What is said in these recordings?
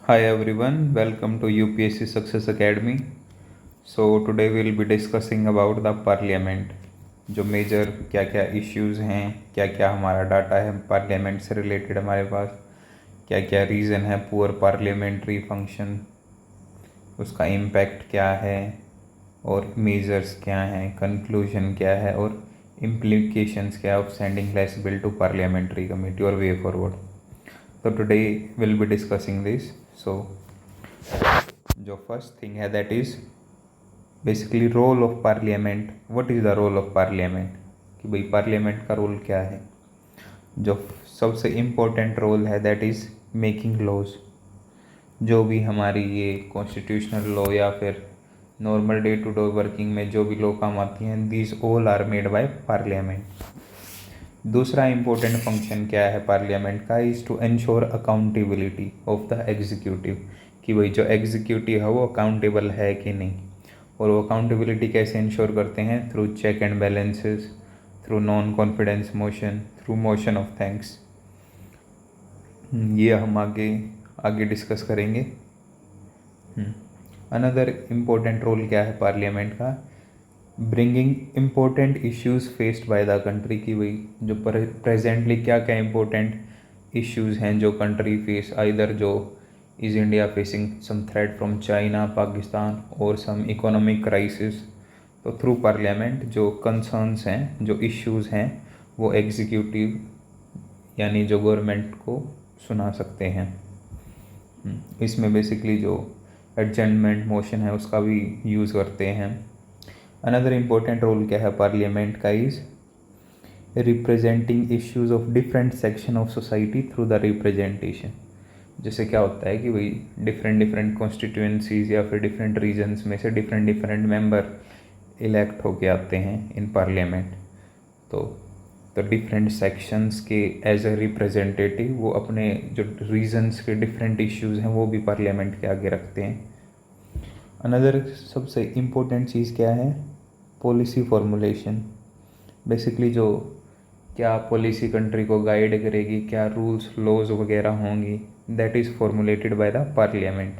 Hi everyone, welcome to UPSC Success Academy. So today we'll be discussing about the parliament. जो major क्या क्या issues हैं, क्या क्या हमारा डाटा है पार्लियामेंट से रिलेटेड हमारे पास, क्या क्या रीज़न है पुअर पार्लियामेंट्री फंक्शन, उसका इम्पैक्ट क्या है और मेजर्स क्या हैं, कंक्लूजन क्या है और implications क्या of sending less bill to parliamentary committee or way forward. So today we'll be discussing this. So जो फर्स्ट थिंग है that is basically role of parliament. What is the role of parliament, कि भाई parliament का role क्या है. जो सबसे important role है दैट इज़ मेकिंग लॉज. जो भी हमारी ये कॉन्स्टिट्यूशनल लॉ या फिर normal day to day working में जो भी लॉ काम आती हैं, these all are made by parliament. दूसरा इम्पोर्टेंट फंक्शन क्या है पार्लियामेंट का, is to ensure accountability of the executive. कि भाई जो एग्जीक्यूटिव है वो अकाउंटेबल है कि नहीं. और वो अकाउंटेबिलिटी कैसे इंश्योर करते हैं, through check and balances, through non confidence motion, through motion of thanks. ये हम आगे आगे डिस्कस करेंगे. अनदर इम्पोर्टेंट रोल क्या है पार्लियामेंट का, bringing important issues faced by the country. की भाई जो प्रेजेंटली क्या क्या इम्पोर्टेंट इश्यूज़ हैं जो कंट्री फेस, आइदर जो is India facing some threat from China, Pakistan और सम इकोनॉमिक क्राइसिस. तो थ्रू पार्लियामेंट जो कंसर्न्स हैं, जो इश्यूज़ हैं, वो एग्जीक्यूटिव यानी जो गवर्नमेंट को सुना सकते हैं. इसमें बेसिकली जो एडजमेंट मोशन है उसका भी यूज़ करते हैं. अनदर इम्पोर्टेंट रोल क्या है पार्लियामेंट का, is representing issues of different section of society through the representation. जैसे क्या होता है कि भाई डिफरेंट कॉन्स्टिट्यूएंसीज या फिर डिफरेंट रीजन्स में से डिफरेंट मेंबर इलेक्ट होके आते हैं इन पार्लियामेंट. तो डिफरेंट सेक्शंस के एज ए रिप्रेजेंटेटिव वो अपने जो रीजन्स के डिफरेंट इश्यूज़ हैं वो भी पार्लियामेंट के आगे रखते हैं. अनदर सबसे इम्पोर्टेंट चीज़ क्या है, पॉलिसी फॉर्मुलेशन. बेसिकली जो क्या पॉलिसी कंट्री को गाइड करेगी, क्या रूल्स लॉज वगैरह होंगी, that is formulated by the parliament.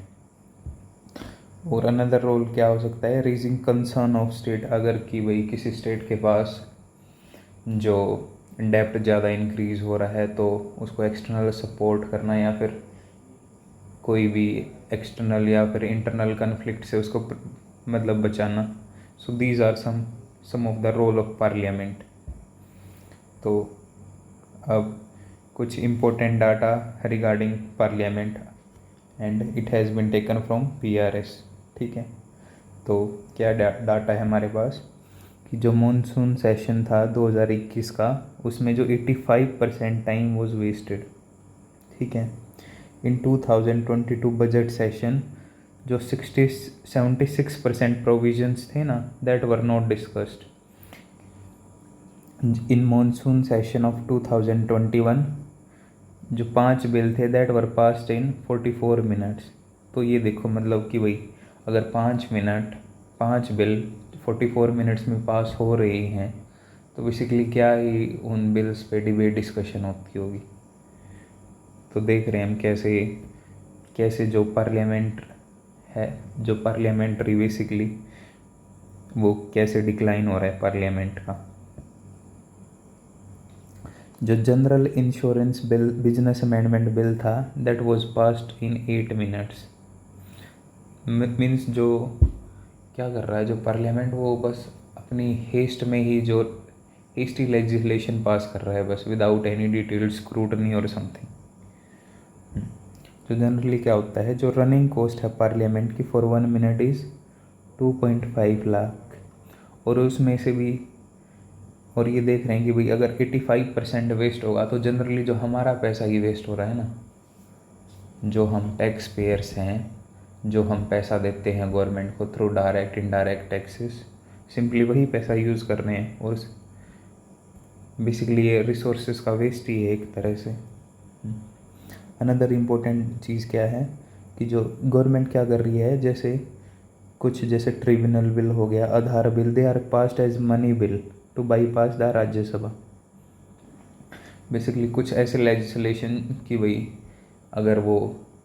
और अनदर रोल क्या हो सकता है, रेजिंग कंसर्न ऑफ स्टेट. अगर कि भाई किसी स्टेट के पास जो डेप्ट ज़्यादा इंक्रीज़ हो रहा है तो उसको एक्सटर्नल सपोर्ट करना या फिर कोई भी एक्सटर्नल या फिर इंटरनल कन्फ्लिक्ट से उसको मतलब बचाना. So these are some of the role of parliament. तो अब कुछ important data regarding parliament and it has been taken from PRS. ठीक है, तो क्या डाटा है हमारे पास कि जो मॉनसून सेशन था 2021 का, उसमें जो 85% टाइम वॉज वेस्टेड. ठीक है. इन 2022 बजट सेशन जो 76% प्रोविजंस थे ना, that were not discussed. In monsoon session of 2021 जो 5 बिल थे that were passed in 44 minutes. तो ये देखो मतलब कि भाई अगर 5 बिल 44 मिनट्स में पास हो रही हैं तो बेसिकली क्या ही उन बिल्स पे डिबेट डिस्कशन होती होगी. तो देख रहे हैं हम कैसे जो पार्लियामेंट है, जो पार्लियामेंट्री बेसिकली वो कैसे डिक्लाइन हो रहा है पार्लियामेंट का. जो general insurance bill, business amendment bill था, that was passed in 8 minutes. Means जो क्या कर रहा है जो पार्लियामेंट, वो बस अपनी हेस्ट में ही जो हेस्टी लेजिस्लेशन पास कर रहा है बस, विदाउट एनी डिटेल्ड स्क्रूटनी और समथिंग. तो जनरली क्या होता है, जो रनिंग कॉस्ट है पार्लियामेंट की फॉर 1 मिनट इज़ 2.5 लाख. और उसमें से भी और ये देख रहे हैं कि भाई अगर 85% वेस्ट होगा तो जनरली जो हमारा पैसा ही वेस्ट हो रहा है ना, जो हम टैक्स पेयर्स हैं, जो हम पैसा देते हैं गवर्नमेंट को through direct indirect taxes, simply वही पैसा यूज़ कर रहे हैं. और बेसिकली ये रिसोर्सेज का वेस्ट ही है एक तरह से. अनदर इम्पोर्टेंट चीज़ क्या है कि जो गवर्नमेंट क्या कर रही है, जैसे ट्रिब्यूनल बिल हो गया, Aadhaar bill, they are passed as money bill to bypass the Rajya Sabha. Basically कुछ ऐसे लेजिस्लेशन कि भाई अगर वो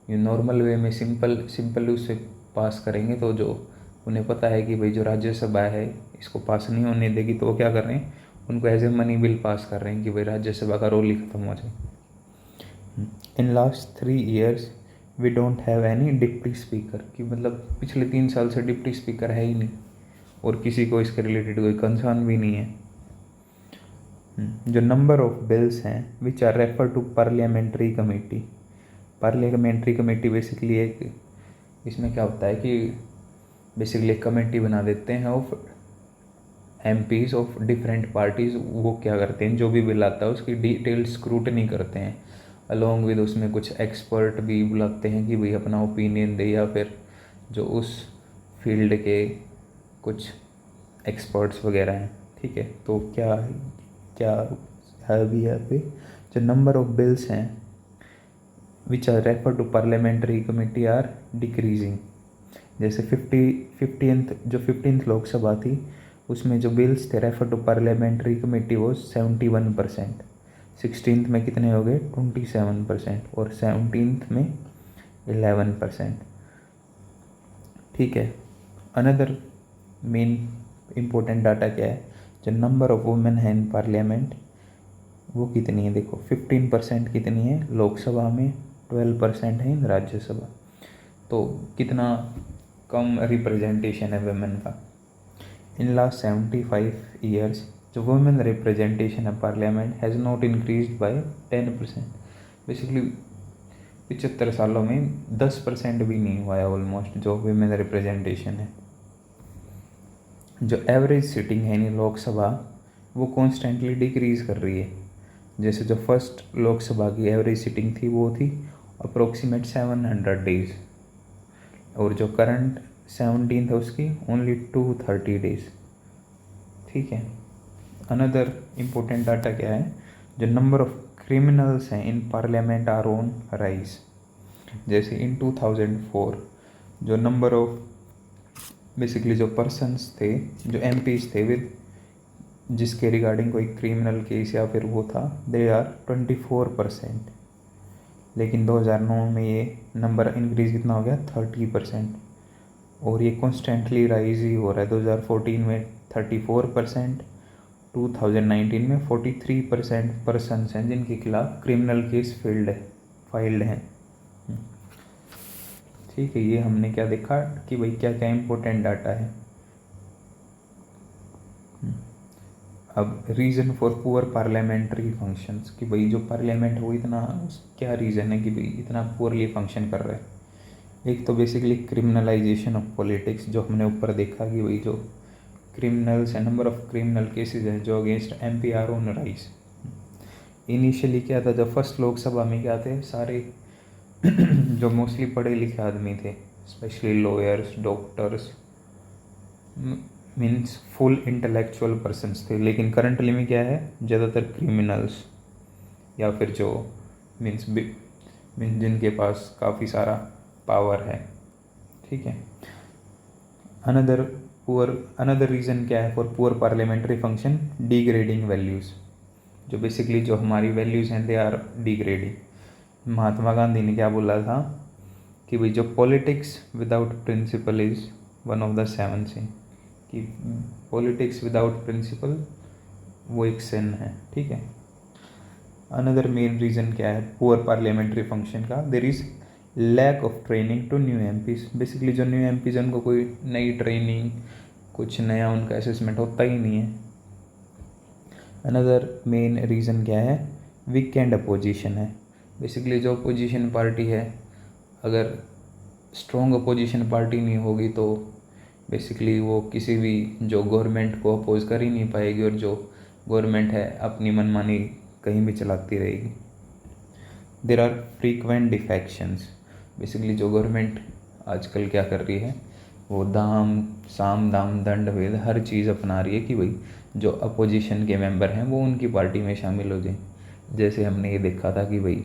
ये नॉर्मल वे में सिंपल उससे पास करेंगे तो जो उन्हें पता है कि भाई जो राज्यसभा है इसको पास नहीं होने देगी, तो वो क्या कर रहे हैं, उनको as a money bill pass कर रहे हैं कि भाई राज्यसभा का रोल ही खत्म हो जाए। In last 3 years we don't have any deputy speaker, कि मतलब पिछले 3 साल से डिप्टी स्पीकर है ही नहीं और किसी को इसके रिलेटेड कोई कंसर्न भी नहीं है। जो नंबर ऑफ बिल्स हैं which are refer to parliamentary committee, parliamentary committee basically एक, इसमें क्या होता है कि बेसिकली एक कमेटी बना देते हैं of MPs of different parties. वो क्या करते हैं, जो भी बिल आता है उसकी डिटेल स्क्रूटनी करते हैं, अलॉन्ग विद उसमें कुछ एक्सपर्ट भी बुलाते हैं कि भाई अपना ओपिनियन दे, या फिर जो उस फील्ड के कुछ एक्सपर्ट्स वगैरह हैं। ठीक है, तो क्या क्या है अभी यहाँ पे जो नंबर ऑफ बिल्स हैं which are refer to parliamentary committee are decreasing. जैसे 15th लोकसभा थी, उसमें जो बिल्स थे रेफर टू पार्लियामेंट्री कमेटी वो 71%, 16th में कितने हो गए 27% और 17th में 11%। ठीक है, अनदर मेन इम्पोर्टेंट डाटा क्या है, जो नंबर ऑफ वुमेन है इन पार्लियामेंट वो कितनी है, देखो 15% कितनी है लोकसभा में, 12% है इन राज्यसभा, तो कितना कम रिप्रेजेंटेशन है वुमेन का। इन लास्ट 75 years जो वुमेन रिप्रेजेंटेशन है parliament has not increase by 10%, basically 75 सालों में 10% भी नहीं हुआ है ऑलमोस्ट जो वुमेन रिप्रेजेंटेशन है। जो एवरेज सिटिंग है यानी लोकसभा वो कॉन्स्टेंटली डिक्रीज कर रही है। जैसे जो फर्स्ट लोकसभा की एवरेज सिटिंग थी वो थी अप्रोक्सीमेट 700 days, और जो करंट 17th है उसकी ओनली 230 days। ठीक है, अनदर इम्पोर्टेंट डाटा क्या है, जो नंबर ऑफ क्रिमिनल्स हैं in parliament are on rise. जैसे इन 2004 जो नंबर ऑफ बेसिकली जो पर्सन्स थे, जो MPs थे विद जिसके रिगार्डिंग कोई क्रिमिनल केस या फिर वो था, दे आर 24%, लेकिन 2009 में ये नंबर इंक्रीज कितना हो गया 30%, और ये कॉन्स्टेंटली राइज ही हो रहा है। 2014 में 34%, 2019 में 43% पर्सन्स हैं जिनके खिलाफ क्रिमिनल केस फाइल्ड हैं। ठीक है, ये हमने क्या देखा कि भाई क्या क्या इम्पोर्टेंट डाटा है। अब reason for poor parliamentary functions, कि भाई जो पार्लियामेंट है वो इतना, क्या रीज़न है कि भाई इतना पुअरली फंक्शन कर रहा है। एक तो बेसिकली क्रिमिनलाइजेशन ऑफ पॉलिटिक्स, जो हमने ऊपर देखा कि भाई जो क्रिमिनल्स है, नंबर ऑफ क्रिमिनल केसेस हैं जो against MP are on rise. Initially क्या था, जब फर्स्ट लोकसभा में क्या थे, सारे जो मोस्टली पढ़े लिखे आदमी थे, specially lawyers, doctors, means full intellectual persons थे। लेकिन करंटली में क्या है, ज़्यादातर क्रिमिनल्स या फिर जो मीन्स जिनके पास काफ़ी सारा पावर है। ठीक है, अनदर रीज़न क्या है for poor parliamentary function, degrading values. जो बेसिकली जो हमारी वैल्यूज़ हैं they are degrading. Mahatma Gandhi ने क्या बोला था कि भाई जो politics without principle is one of the 7 sin, कि पॉलिटिक्स विदाउट प्रिंसिपल वो एक सिन है। ठीक है, अनदर मेन रीज़न क्या है पुअर पार्लियामेंट्री फंक्शन का, there is lack of training to new MPs। Basically जो न्यू MPs उनको कोई नई ट्रेनिंग, कुछ नया उनका असेसमेंट होता ही नहीं है। अनदर मेन रीज़न क्या है, वीकेंड अपोजिशन है। बेसिकली जो अपोजिशन पार्टी है, अगर स्ट्रॉन्ग अपोजिशन पार्टी नहीं होगी तो बेसिकली वो किसी भी जो गवर्नमेंट को अपोज कर ही नहीं पाएगी, और जो गवर्नमेंट है अपनी मनमानी कहीं भी चलाती रहेगी। There are frequent defections. Basically जो गवर्नमेंट आजकल क्या कर रही है, वो साम दाम दंड भेद हर चीज़ अपना रही है कि भाई जो अपोजिशन के मेंबर हैं वो उनकी पार्टी में शामिल हो जाए। जैसे हमने ये देखा था कि भाई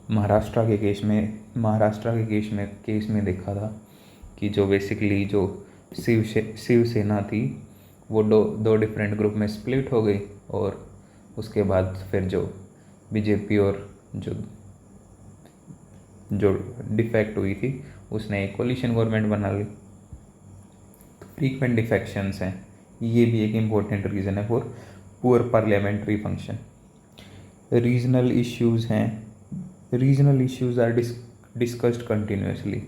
महाराष्ट्र के केस में देखा था कि जो बेसिकली जो शिवसेना थी वो दो डिफरेंट ग्रुप में स्प्लिट हो गई, और उसके बाद फिर जो BJP और जो जो डिफेक्ट हुई थी उसने एक कोलिशन गवर्नमेंट बना ली। तो फ्रीक्वेंट डिफेक्शंस हैं, ये भी एक इम्पोर्टेंट रीज़न है for poor parliamentary function. Regional issues हैं, regional issues are discussed continuously.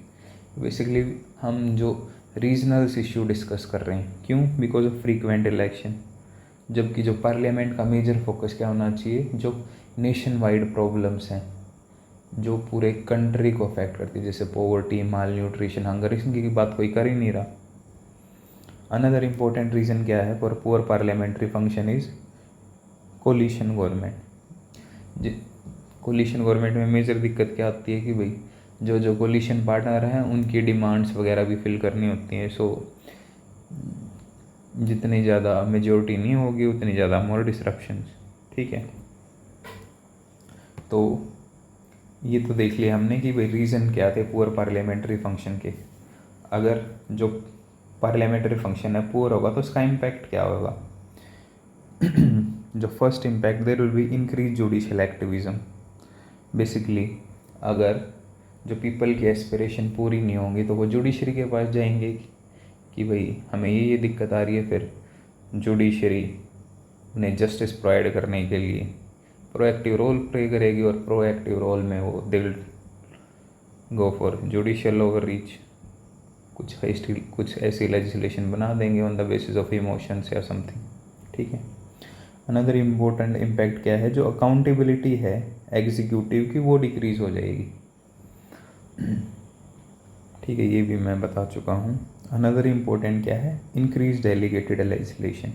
Basically हम जो रीजनल्स इशू डिस्कस कर रहे हैं, क्यों? Because of frequent election. जबकि जो पार्लियामेंट का मेजर फोकस क्या होना चाहिए, जो नेशन वाइड प्रॉब्लम्स हैं जो पूरे कंट्री को अफेक्ट करती है, जैसे पॉवर्टी, माल न्यूट्रिशन, हंगर, इनकी बात कोई कर ही नहीं रहा। अनदर इम्पोर्टेंट रीज़न क्या है for poor parliamentary function is coalition government. Coalition government में मेजर दिक्कत क्या आती है कि भाई जो कोलिशन पार्टनर हैं उनकी डिमांड्स वगैरह भी फिल करनी होती हैं। सो जितनी ज़्यादा मेजोरिटी नहीं होगी उतनी ज़्यादा मोर डिसरप्शंस। ठीक है, तो ये तो देख लिया हमने कि भाई रीज़न क्या थे पुअर पार्लियामेंट्री फंक्शन के। अगर जो पार्लियामेंट्री फंक्शन है पुअर होगा तो उसका इम्पैक्ट क्या होगा? जो first impact, there will be increase judicial activism. Basically अगर जो पीपल की एस्पिरेशन पूरी नहीं होंगी तो वो जुडिशरी के पास जाएंगे कि भाई हमें ये दिक्कत आ रही है, फिर जुडिशरी उन्हें जस्टिस प्रोवाइड करने के लिए प्रोएक्टिव रोल प्ले करेगी, और प्रोएक्टिव रोल में वो they will go for judicial overreach. कुछ ऐसी लेजिस्लेशन बना देंगे on the basis of emotions या समथिंग। ठीक है, अनदर इम्पोर्टेंट इम्पैक्ट क्या है, जो अकाउंटेबिलिटी है एग्जीक्यूटिव की वो डिक्रीज हो जाएगी। ठीक है, ये भी मैं बता चुका हूँ। अनदर इम्पोर्टेंट क्या है, इंक्रीज डेलीगेटेड लेजिस्लेशन।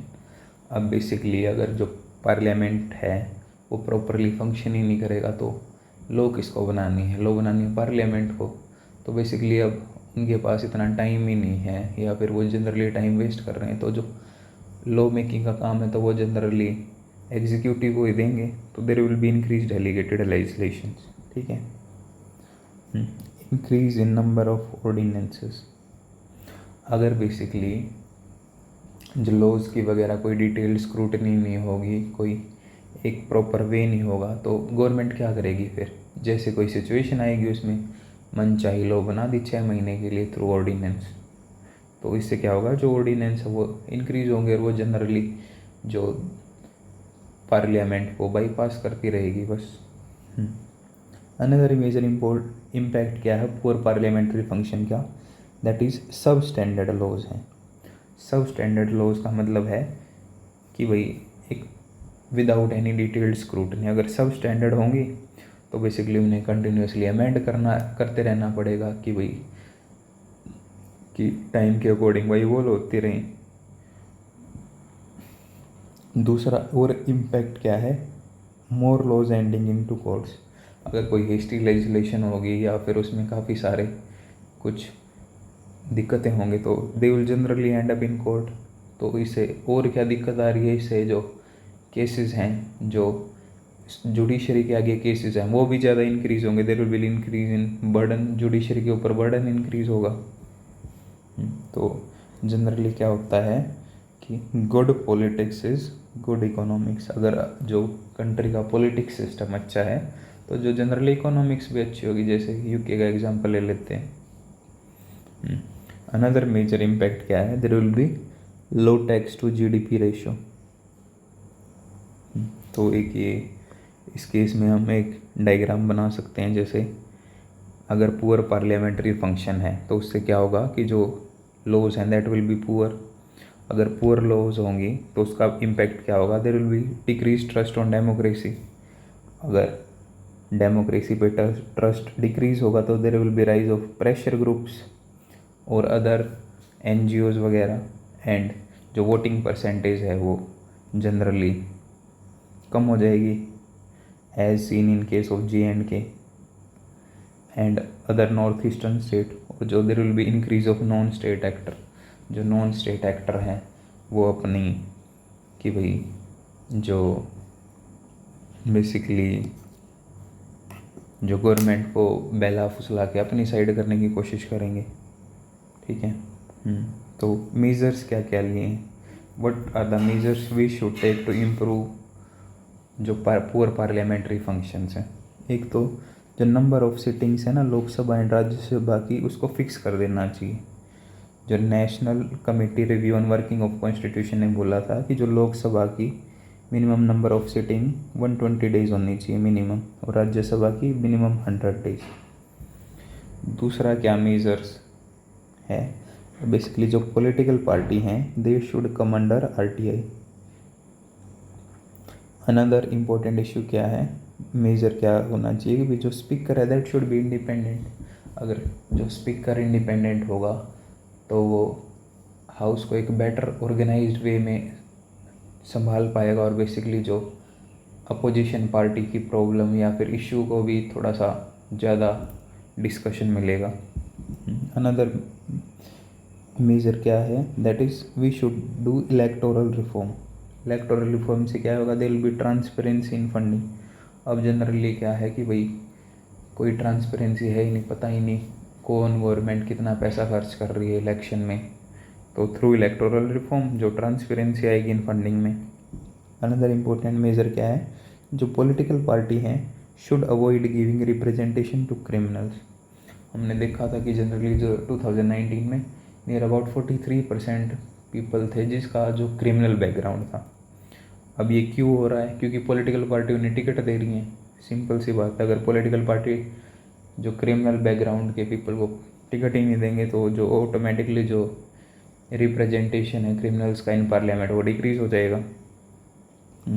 अब बेसिकली अगर जो पार्लियामेंट है वो प्रॉपरली फंक्शन ही नहीं करेगा तो लॉ किसको बनानी है? लॉ बनानी है पार्लियामेंट को। तो बेसिकली अब उनके पास इतना टाइम ही नहीं है, या फिर वो जनरली टाइम वेस्ट कर रहे हैं। तो जो लॉ मेकिंग का काम है तो वो जनरली एग्जीक्यूटिव को ही देंगे। तो there will be increase delegated legislation. ठीक है, increase in number of ordinances. अगर बेसिकली जो लॉज की वगैरह कोई डिटेल्ड स्क्रूटनी नहीं होगी, कोई एक प्रॉपर वे नहीं होगा, तो गवर्नमेंट क्या करेगी? फिर जैसे कोई सिचुएशन आएगी उसमें मनचाही लॉ बना दी 6 महीने के लिए थ्रू ऑर्डिनेंस। तो इससे क्या होगा, जो ऑर्डिनेंस है वो इंक्रीज होंगे और वो जनरली जो पार्लियामेंट को बाईपास करती रहेगी बस। अनदर मेजर इम्पैक्ट क्या है पुअर पार्लियामेंट्री फंक्शन का, दैट इज़ सब स्टैंडर्ड लॉज हैं। सब स्टैंडर्ड लॉज का मतलब है कि भाई एक विदाउट एनी डिटेल्ड स्क्रूटनी, अगर सब स्टैंडर्ड होंगी तो बेसिकली उन्हें कंटिन्यूसली अमेंड करते रहना पड़ेगा कि भाई कि टाइम के अकॉर्डिंग भाई वो होती रहीं। दूसरा और इम्पैक्ट क्या है, more laws ending into courts. अगर कोई हेस्टी लेजिस्लेशन होगी या फिर उसमें काफ़ी सारे कुछ दिक्कतें होंगी तो they will generally and up in court. तो इससे और क्या दिक्कत आ रही है, इससे जो केसेस हैं, जो जुडिशरी के आगे केसेस हैं, वो भी ज़्यादा इंक्रीज होंगे। There will be increase in burden, judiciary के ऊपर बर्डन इंक्रीज होगा। तो जनरली क्या होता है कि good politics is good economics. अगर जो कंट्री का पॉलिटिक्स सिस्टम अच्छा है तो जो जनरली इकोनॉमिक्स भी अच्छी होगी। जैसे यूके का एग्जांपल ले लेते हैं। अनदर मेजर इम्पैक्ट क्या है, there will be low tax to GDP ratio. तो एक ये इस केस में हम एक डायग्राम बना सकते हैं। जैसे अगर पुअर पार्लियामेंट्री फंक्शन है तो उससे क्या होगा कि जो लॉज हैं दैट विल बी पुअर। अगर पुअर लॉज होंगी तो उसका इम्पैक्ट क्या होगा, there will be decrease trust on democracy. अगर डेमोक्रेसी पे ट्रस्ट डिक्रीज होगा तो there will be rise of pressure groups और अदर एनजीओज वगैरह, एंड जो वोटिंग परसेंटेज है वो जनरली कम हो जाएगी, as seen in case of JNK and other north eastern state. और जो there will be increase of non state actor. जो नॉन स्टेट एक्टर हैं वो अपनी कि भाई जो बेसिकली जो गवर्नमेंट को बहला फुसला के अपनी साइड करने की कोशिश करेंगे। ठीक है, तो मेजर्स क्या क्या लिए हैं, what are the measures we should take to improve जो पुअर पार्लियामेंट्री फंक्शंस हैं। एक तो जो नंबर ऑफ सिटिंग्स है ना लोकसभा एंड राज्यसभा की, उसको फिक्स कर देना चाहिए। जो national committee review on working of constitution ने बोला था कि जो लोकसभा की minimum number of sitting 120 days होनी चाहिए मिनिमम, और राज्यसभा की मिनिमम 100 डेज। दूसरा क्या मेजर्स है, बेसिकली जो पॉलिटिकल पार्टी हैं they should come under RTI। Another important issue क्या है, मेजर क्या होना चाहिए कि जो स्पीकर है दैट शुड बी इंडिपेंडेंट। अगर जो स्पीकर इंडिपेंडेंट होगा तो वो हाउस को एक बेटर ऑर्गेनाइज्ड वे में संभाल पाएगा, और बेसिकली जो अपोजिशन पार्टी की प्रॉब्लम या फिर इशू को भी थोड़ा सा ज़्यादा डिस्कशन मिलेगा। अनदर मेजर क्या है, that is we should do electoral reform. Electoral reform से क्या होगा, there will be transparency in funding. अब जनरली क्या है कि भाई कोई ट्रांसपेरेंसी है ही नहीं, पता ही नहीं कौन गवर्नमेंट कितना पैसा खर्च कर रही है इलेक्शन में, तो थ्रू इलेक्टोरल रिफॉर्म जो ट्रांसपेरेंसी आएगी इन फंडिंग में। अनदर इम्पोर्टेंट मेजर क्या है, जो पॉलिटिकल पार्टी हैं should avoid giving representation to criminals. हमने देखा था कि जनरली जो 2019 में नियर अबाउट 43% पीपल थे जिसका जो क्रिमिनल बैकग्राउंड था। अब ये क्यों हो रहा है, क्योंकि पॉलिटिकल पार्टी उन्हें टिकट दे रही हैं। सिंपल सी बात है, अगर पॉलिटिकल पार्टी जो क्रिमिनल बैकग्राउंड के पीपल को टिकट ही नहीं देंगे तो जो ऑटोमेटिकली जो रिप्रेजेंटेशन है क्रिमिनल्स का इन पार्लियामेंट वो डिक्रीज हो जाएगा।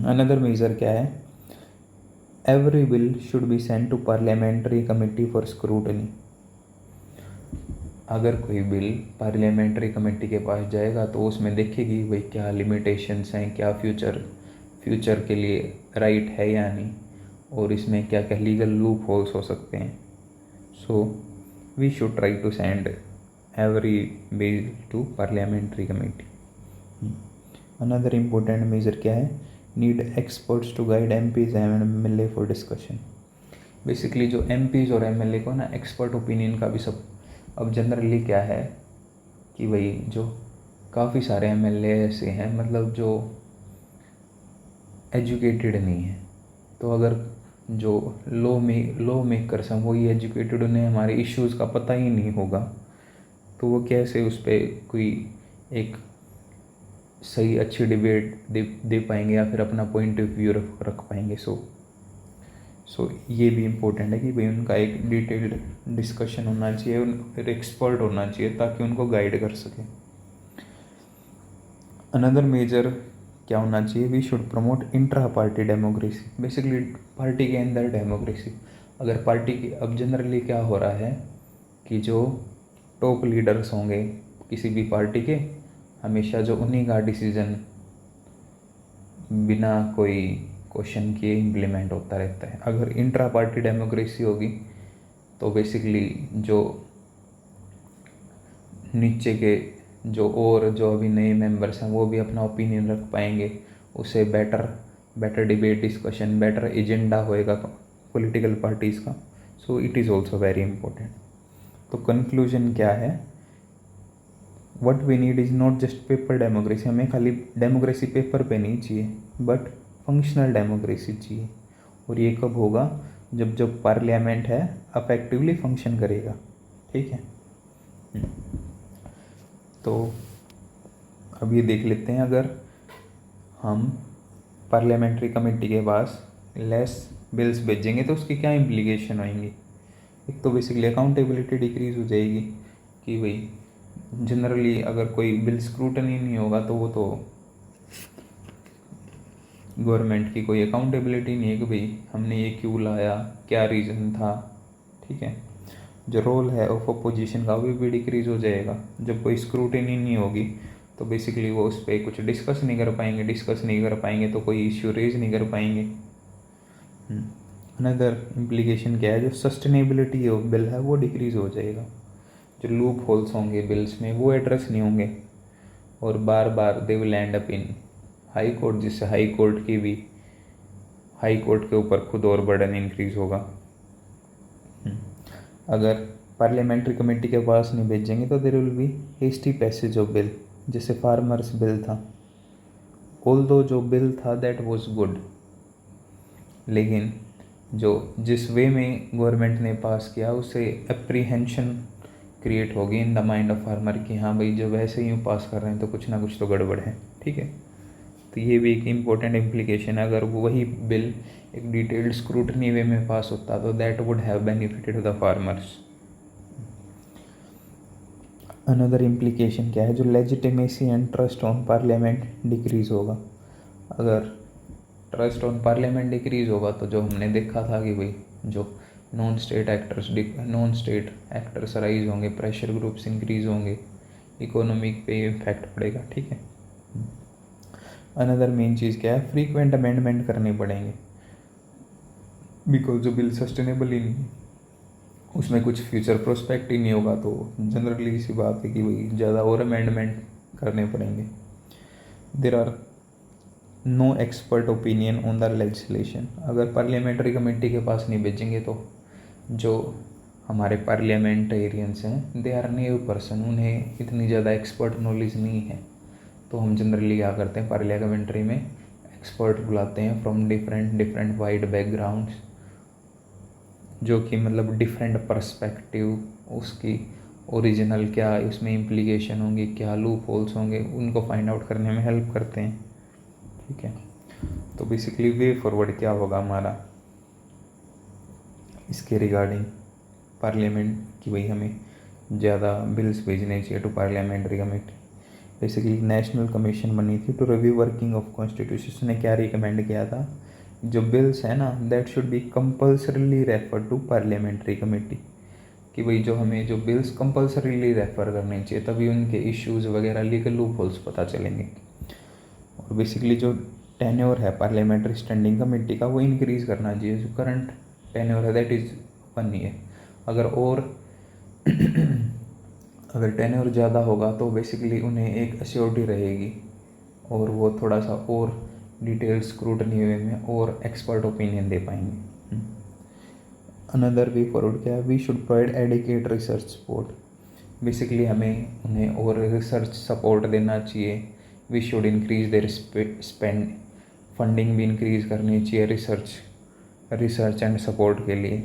अनदर मेजर क्या है, every bill should be send to parliamentary committee for scrutiny. अगर कोई बिल पार्लियामेंट्री कमेटी के पास जाएगा तो उसमें देखेगी भाई क्या लिमिटेशंस हैं, क्या फ्यूचर के लिए राइट है या नहीं, और इसमें क्या क्या लीगल लूप होल्स हो सकते हैं। So we should try to send every bill to parliamentary committee. Another important major क्या है, need experts to guide MPs and MLA for discussion. Basically जो MPs और MLA को ना एक्सपर्ट ओपिनियन का भी सब, अब जनरली क्या है कि भाई जो काफ़ी सारे MLA ऐसे हैं मतलब जो एजुकेटेड नहीं हैं, तो अगर जो लॉ मेकर्स हैं वही एजुकेटेड, उन्हें हमारे इश्यूज़ का पता ही नहीं होगा, तो वो कैसे उस पर कोई एक सही अच्छी डिबेट दे पाएंगे या फिर अपना पॉइंट ऑफ व्यू रख पाएंगे। सो ये भी इम्पोर्टेंट है कि भाई उनका एक डिटेल्ड डिस्कशन होना चाहिए, फिर एक्सपर्ट होना चाहिए ताकि उनको गाइड कर सके। अनदर मेजर क्या होना चाहिए, we should promote intra party democracy. Basically party के अंदर डेमोक्रेसी, अगर पार्टी की, अब जनरली क्या हो रहा है कि जो टॉप लीडर्स होंगे किसी भी पार्टी के, हमेशा जो उन्हीं का डिसीजन बिना कोई क्वेश्चन किए इम्प्लीमेंट होता रहता है। अगर इंट्रा पार्टी डेमोक्रेसी होगी तो बेसिकली जो नीचे के जो अभी नए मेंबर्स हैं वो भी अपना ओपिनियन रख पाएंगे, उससे better debate discussion, better agenda होएगा पॉलिटिकल पार्टीज़ का। So it is also very important. तो कंक्लूजन क्या है, what we need is not just paper democracy. हमें खाली डेमोक्रेसी पेपर पे नहीं चाहिए बट फंक्शनल डेमोक्रेसी चाहिए, और ये कब होगा, जब पार्लियामेंट है अफेक्टिवली फंक्शन करेगा। ठीक है, तो अब ये देख लेते हैं, अगर हम पार्लियामेंट्री कमेटी के पास लेस बिल्स भेजेंगे तो उसकी क्या इम्प्लीकेशन होंगी। एक तो बेसिकली अकाउंटेबिलिटी डिक्रीज़ हो जाएगी कि भाई जनरली अगर कोई बिल स्क्रूटनी नहीं होगा तो वो तो गवर्नमेंट की कोई अकाउंटेबिलिटी नहीं है कि भाई हमने ये क्यों लाया, क्या रीज़न था। ठीक है, जो रोल है ऑफ अपोजिशन का वो भी डिक्रीज़ हो जाएगा। जब कोई स्क्रूटनी नहीं होगी तो बेसिकली वो उस पर कुछ डिस्कस नहीं कर पाएंगे तो कोई इश्यू रेज नहीं कर पाएंगे। अनदर इम्प्लीकेशन क्या है, जो सस्टेनेबिलिटी ऑफ बिल है वो डिक्रीज़ हो जाएगा। जो लूप होल्स होंगे बिल्स में वो एड्रेस नहीं होंगे, और बार बार they will end up in high court, जिससे हाई कोर्ट के ऊपर खुद और बर्डन इंक्रीज होगा। अगर पार्लियामेंट्री कमेटी के पास नहीं भेजेंगे तो there will be hasty passage of bill, जैसे फार्मर्स बिल था। ऑल्दो जो बिल था दैट वाज गुड, लेकिन जो जिस वे में गवर्नमेंट ने पास किया उससे अप्रीहेंशन क्रिएट होगी in the mind of farmer कि हाँ भाई जो वैसे यूँ पास कर रहे हैं तो कुछ ना कुछ तो गड़बड़ है। ठीक है, तो ये भी एक इम्पोर्टेंट इम्प्लीकेशन है। अगर वही बिल एक डिटेल्ड स्क्रूटनी वे में पास होता तो that would have benefited the farmers. Another implication क्या है, जो legitimacy and trust on parliament decrease होगा। अगर ट्रस्ट ऑन पार्लियामेंट डिक्रीज होगा तो जो हमने देखा था कि भाई जो नॉन स्टेट एक्टर्स राइज होंगे, प्रेशर ग्रुप्स इंक्रीज होंगे, इकोनॉमिक पे इम्पैक्ट पड़ेगा। ठीक है, अनदर मेन चीज़ क्या है, फ्रीक्वेंट अमेंडमेंट करने पड़ेंगे बिकॉज जो बिल सस्टेनेबल ही नहीं है, उसमें कुछ फ्यूचर प्रोस्पेक्ट ही नहीं होगा, तो जनरली इसी बात है कि भाई ज़्यादा और अमेंडमेंट करने पड़ेंगे। There are no expert opinion on the legislation. अगर पार्लियामेंट्री कमेटी के पास नहीं भेजेंगे तो जो हमारे पार्लियामेंटेरियंस हैं दे आर न्यू पर्सन, उन्हें इतनी ज़्यादा एक्सपर्ट नॉलेज नहीं है, तो हम जनरली क्या करते हैं पार्लियामेंट्री में एक्सपर्ट बुलाते हैं फ्रॉम डिफरेंट वाइड बैकग्राउंड्स, जो कि मतलब डिफरेंट पर्सपेक्टिव, उसकी ओरिजिनल क्या उसमें इम्प्लीकेशन होंगी, क्या लूप होल्स होंगे, उनको फाइंड आउट करने में हेल्प करते हैं। ठीक है, तो बेसिकली वे फॉरवर्ड क्या होगा हमारा इसके रिगार्डिंग पार्लियामेंट की, भाई हमें ज़्यादा बिल्स भेजने चाहिए to parliamentary committee. Basically national commission बनी थी to review working of constitution ने क्या रिकमेंड किया था, जो बिल्स है ना that should be compulsorily refer to parliamentary committee, कि भाई जो हमें जो बिल्स कंपल्सरीली रेफर करने चाहिए तभी उनके इश्यूज़ वगैरह लीगल लूप होल्स पता चलेंगे। और बेसिकली जो टेन्योर है पार्लियामेंट्री स्टैंडिंग कमेटी का वो इंक्रीज़ करना चाहिए। जो करंट टेन्योर है दैट इज़ 1 ईयर, अगर टेन्योर ज़्यादा होगा तो बेसिकली उन्हें एक एश्योरिटी रहेगी और वो थोड़ा सा और डिटेल्ड स्क्रूटनी वे में और एक्सपर्ट ओपिनियन दे पाएंगे। अनदर वे फॉरवर्ड क्या है, we should provide adequate research support. Basically हमें उन्हें और रिसर्च सपोर्ट देना चाहिए। We should increase their spend, funding भी इंक्रीज करनी चाहिए रिसर्च एंड सपोर्ट के लिए।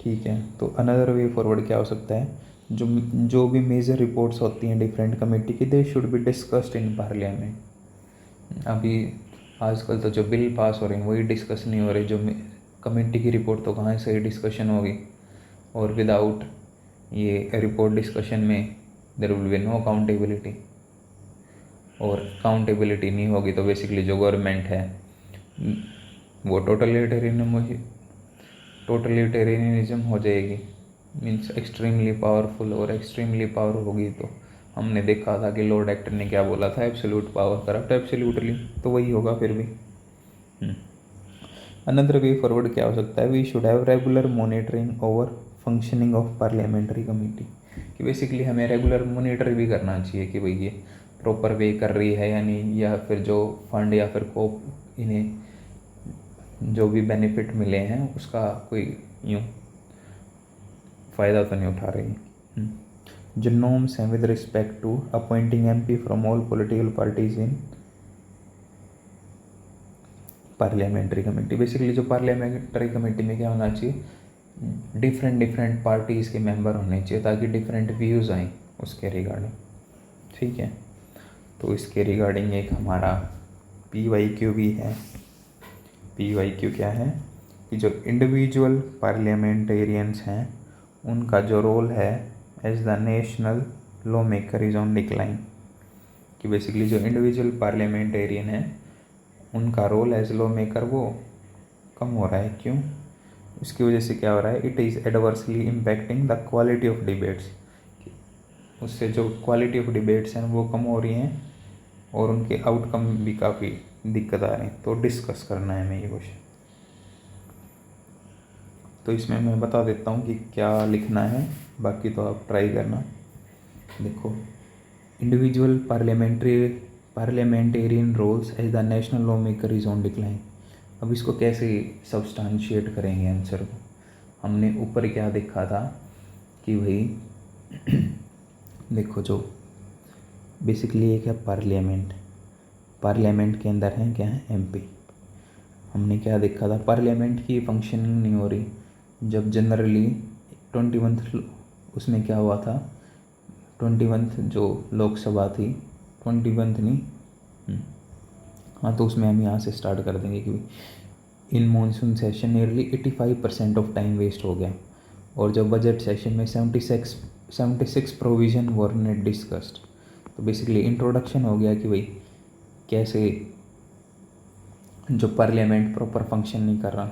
ठीक है, तो अनदर वे फॉरवर्ड क्या हो सकता है, जो भी मेजर रिपोर्ट्स होती हैं डिफरेंट कमेटी की they should be discussed in parliament. अभी आजकल तो जो बिल पास हो रहे हैं वही डिस्कस नहीं हो रहे, जो कमेटी की रिपोर्ट तो कहाँ से डिस्कशन होगी, और विदाउट ये रिपोर्ट डिस्कशन में there will be no accountability, और अकाउंटेबिलिटी नहीं होगी तो बेसिकली जो गवर्नमेंट है वो टोटलिटेरियनिज्म हो जाएगी, मीन्स एक्सट्रीमली पावरफुल, और एक्सट्रीमली पावर होगी तो हमने देखा था कि लॉर्ड एक्टर ने क्या बोला था, एब्सोल्यूट पावर करप्ट एब्सोल्यूटली, तो वही होगा फिर भी। अनदर वे फॉरवर्ड क्या हो सकता है, we should have regular monitoring over functioning of parliamentary committee, कि बेसिकली हमें रेगुलर मॉनिटर भी करना चाहिए कि भाई ये प्रॉपर वे कर रही है या नहीं, या फिर जो फंड या फिर को इन्हें जो भी बेनिफिट मिले हैं उसका कोई यूँ फ़ायदा तो नहीं उठा रही। जो नॉर्म्स हैं with respect to appointing MP from all political parties in parliamentary committee. Basically जो पार्लियामेंट्री कमेटी में क्या होना चाहिए, डिफरेंट पार्टीज़ के मेंबर होने चाहिए ताकि डिफरेंट व्यूज़ आएँ उसके रिगार्डिंग। ठीक है, तो इसके रिगार्डिंग एक हमारा PYQ भी है। PYQ क्या है कि जो इंडिविजुअल पार्लियामेंटेरियंस हैं उनका जो रोल है as the national law maker is on decline, कि बेसिकली जो इंडिविजुअल पार्लियामेंटेरियन है उनका रोल एज लॉ मेकर वो कम हो रहा है। क्यों? उसकी वजह से क्या हो रहा है, it is adversely impacting the quality of debates, उससे जो क्वालिटी ऑफ डिबेट्स हैं वो कम हो रही हैं और उनके आउटकम भी काफ़ी दिक्कत आ रही हैं। तो डिस्कस करना है हमें ये क्वेश्चन, तो इसमें मैं बता देता हूँ कि क्या लिखना है, बाकी तो आप ट्राई करना। देखो, individual parliamentarian roles as the national law maker is on decline. अब इसको कैसे सब्सटेंशिएट करेंगे आंसर को, हमने ऊपर क्या देखा था कि भाई देखो जो बेसिकली एक है पार्लियामेंट के अंदर है क्या है MP, हमने क्या देखा था, पार्लियामेंट की फंक्शनिंग नहीं हो रही। जब जनरली 21 उसमें क्या हुआ था, 21 जो लोकसभा थी, 21 नहीं, हाँ, तो उसमें हम यहाँ से स्टार्ट कर देंगे कि in monsoon session nearly 85% of time waste हो गया। और जब बजट सेशन में 76 प्रोविजन वर नेट डिस्कस्ड। तो बेसिकली इंट्रोडक्शन हो गया कि भाई कैसे जो पार्लियामेंट प्रॉपर फंक्शन नहीं कर रहा।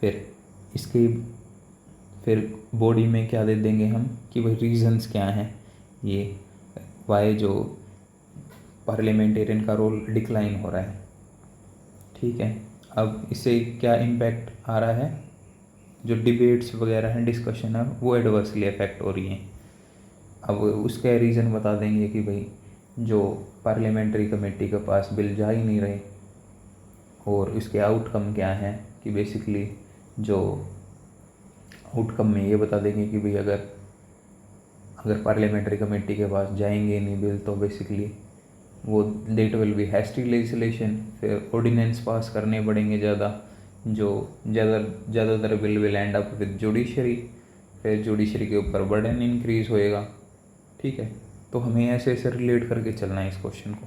फिर इसके फिर बॉडी में क्या दे देंगे हम कि भाई रीजंस क्या हैं, ये वाई जो पार्लियामेंटेरियन का रोल डिक्लाइन हो रहा है। ठीक है, अब इससे क्या इम्पैक्ट आ रहा है, जो डिबेट्स वगैरह हैं, डिस्कशन है, वो एडवर्सली अफेक्ट हो रही हैं। अब उसका रीज़न बता देंगे कि भाई जो पार्लियामेंट्री कमेटी के पास बिल जा ही नहीं रहे, और इसके आउटकम क्या हैं कि बेसिकली जो आउटकम में ये बता देंगे कि भाई अगर पार्लियामेंट्री कमेटी के पास जाएंगे नहीं बिल, तो बेसिकली वो that will be hasty legislation. फिर ऑर्डिनेंस पास करने पड़ेंगे ज़्यादा, जो ज़्यादातर bill will end up with judiciary. फिर जुडिशरी के ऊपर बर्डन इंक्रीज होएगा। ठीक है, तो हमें ऐसे ऐसे रिलेट करके चलना है इस क्वेश्चन को।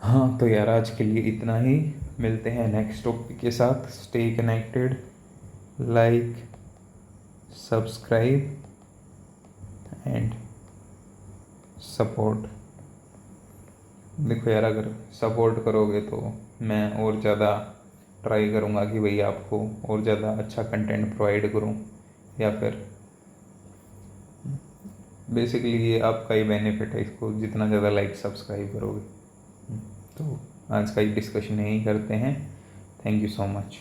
हाँ, तो यार आज के लिए इतना ही, मिलते हैं नेक्स्ट टॉपिक के साथ। Stay connected, like, subscribe and support. देखो यार, अगर सपोर्ट करोगे तो मैं और ज़्यादा ट्राई करूँगा कि भाई आपको और ज़्यादा अच्छा कंटेंट प्रोवाइड करूँ, या फिर बेसिकली ये आपका ही बेनिफिट है इसको जितना ज़्यादा लाइक सब्सक्राइब करोगे। तो आज का ये डिस्कशन यहीं करते हैं। Thank you so much.